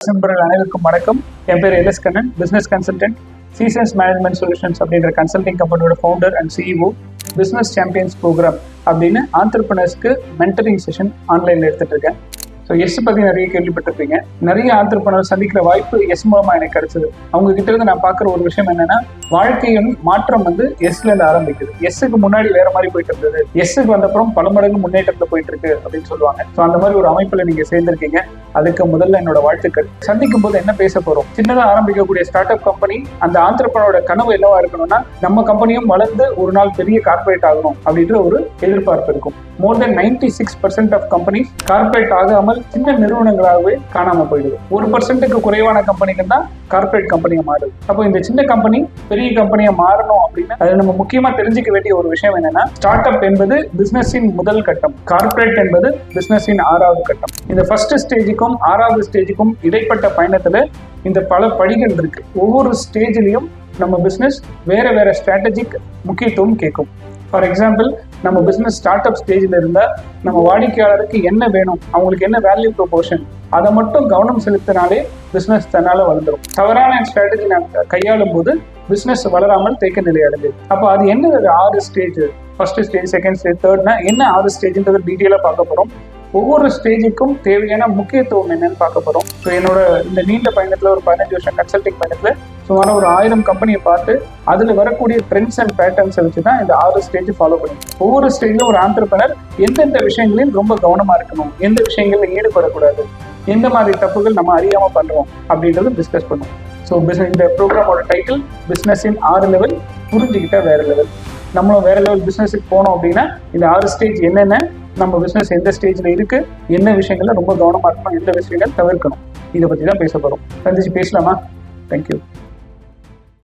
நண்பர்கள் அனைவருக்கும் வணக்கம். என் பேர் LS Kannan, business consultant, seasons management solutions அப்படின்ற கன்சல்டிங் கம்பெனியோட founder and CEO. Business champions program அப்படின்னு ஆண்டர்பிரினர்ஸ்க்கு மென்டரிங் செஷன் ஆன்லைனில் எடுத்துட்டு இருக்கேன். ஸோ எஸ் பற்றி நிறைய கேள்விப்பட்டிருப்பீங்க. நிறைய ஆண்டர்பிரினர் சந்திக்கிற வாய்ப்பு எஸ் மூலமாக எனக்கு கிடைச்சது. அவங்க கிட்ட இருந்து நான் பார்க்குற ஒரு விஷயம் என்னன்னா, வாழ்க்கையின் மாற்றம் எஸ்ல இருந்து ஆரம்பிக்குது. எஸ்ஸுக்கு முன்னாடி வேற மாதிரி போயிட்டு இருந்தது, எஸ்ஸுக்கு வந்தப்புறம் பல மடங்கு முன்னேற்றத்துல போயிட்டு இருக்கு அப்படின்னு சொல்லுவாங்க. ஸோ அந்த மாதிரி ஒரு அமைப்புல நீங்க சேர்ந்திருக்கீங்க. அதுக்கு முதல்ல என்னோட வாழ்த்துக்கள். சந்திக்கும் போது என்ன பேச போறோம், சின்னதா ஆரம்பிக்கக்கூடிய ஸ்டார்ட் அப் கம்பெனி, அந்த ஆண்டர்பிரினரோட கனவு என்னவா இருக்கணும்னா, நம்ம கம்பெனியும் வளர்ந்து ஒரு நாள் பெரிய கார்பரேட் ஆகணும் அப்படின்ற ஒரு எதிர்பார்ப்பு இருக்கும். மோர் தென் 96% ஆஃப் கம்பெனி கார்பரேட் ஆகாமல் சின்ன நிறுவனங்களாகவே காணாம போயிடுது. 1%க்கு குறைவான கம்பெனிகள் தான் கார்பரேட் கம்பெனியா மாறுது. அப்போ இந்த சின்ன கம்பெனி பெரிய கம்பெனியா மாறணும் அப்படின்னு அது நம்ம முக்கியமா தெரிஞ்சுக்க வேண்டிய ஒரு விஷயம் என்னன்னா, ஸ்டார்ட் அப் என்பது பிசினஸின் முதல் கட்டம், கார்பரேட் என்பது பிசினஸின் 6வது கட்டம். இந்த ஃபர்ஸ்ட் ஸ்டேஜுக்கும் 6வது ஸ்டேஜுக்கும் இடைப்பட்ட பயணத்துல இந்த பல படிகள் இருக்கு. ஒவ்வொரு ஸ்டேஜ்லயும் நம்ம பிசினஸ் வேற வேற ஸ்ட்ராட்டஜிக் முக்கியத்துவம் கேட்கும். ஃபார் எக்ஸாம்பிள், நம்ம பிசினஸ் ஸ்டார்ட் அப் ஸ்டேஜில் இருந்தால் நம்ம வாடிக்கையாளருக்கு என்ன வேணும், அவங்களுக்கு என்ன வேல்யூ ப்ரொபோர்ஷன், அதை மட்டும் கவனம் செலுத்தினாலே பிசினஸ் தன்னால வளர்ந்துடும். தவறான ஸ்ட்ராட்டஜி நான் கையாளும் போது பிசினஸ் வளராமல் தேக்க நிலை அடைஞ்சது. அப்போ அது என்ன 6 stage, first stage, second stage, தேர்ட்னா என்ன 6 ஸ்டேஜ்ன்றது டீட்டெயிலாக பார்க்க போகிறோம். ஒவ்வொரு ஸ்டேஜுக்கும் தேவையான முக்கியத்துவம் என்னன்னு பார்க்க போகிறோம். ஸோ என்னோட இந்த நீண்ட பயணத்தில், ஒரு 15 வருஷம் கன்சல்டிங் பயணத்தில் சுமார் ஒரு 1000 கம்பெனியை பார்த்து அதில் வரக்கூடிய ட்ரெண்ட்ஸ் அண்ட் பேட்டர்ன்ஸை வச்சு தான் இந்த 6 ஸ்டேஜ் ஃபாலோ பண்ணி, ஒவ்வொரு ஸ்டேஜிலும் ஒரு ஆண்டர்பிரினர் எந்தெந்த விஷயங்களையும் ரொம்ப கவனமாக இருக்கணும், எந்த விஷயங்களில் ஈடுபடக்கூடாது, எந்த மாதிரி தப்புகள் நம்ம அறியாமல் பண்ணுறோம் அப்படின்றது டிஸ்கஸ் பண்ணுவோம். ஸோ இந்த ப்ரோக்ராமோட டைட்டில் பிஸ்னஸின் 6 லெவல், புரிஞ்சுக்கிட்டா வேற லெவல். நம்மளும் வேற லெவல் பிஸ்னஸுக்கு போனோம் அப்படின்னா இந்த 6 ஸ்டேஜ் என்னென்ன, நம்ம பிசினஸ் எந்த ஸ்டேஜ்ல இருக்கு, என்ன விஷயங்கள்ல ரொம்ப கவனமா இருக்கணும், எந்த விஷயங்கள் தவிர்க்கணும், இதை பத்தி தான் பேச போறோம். சந்திச்சு பேசலாமா? தேங்க்யூ.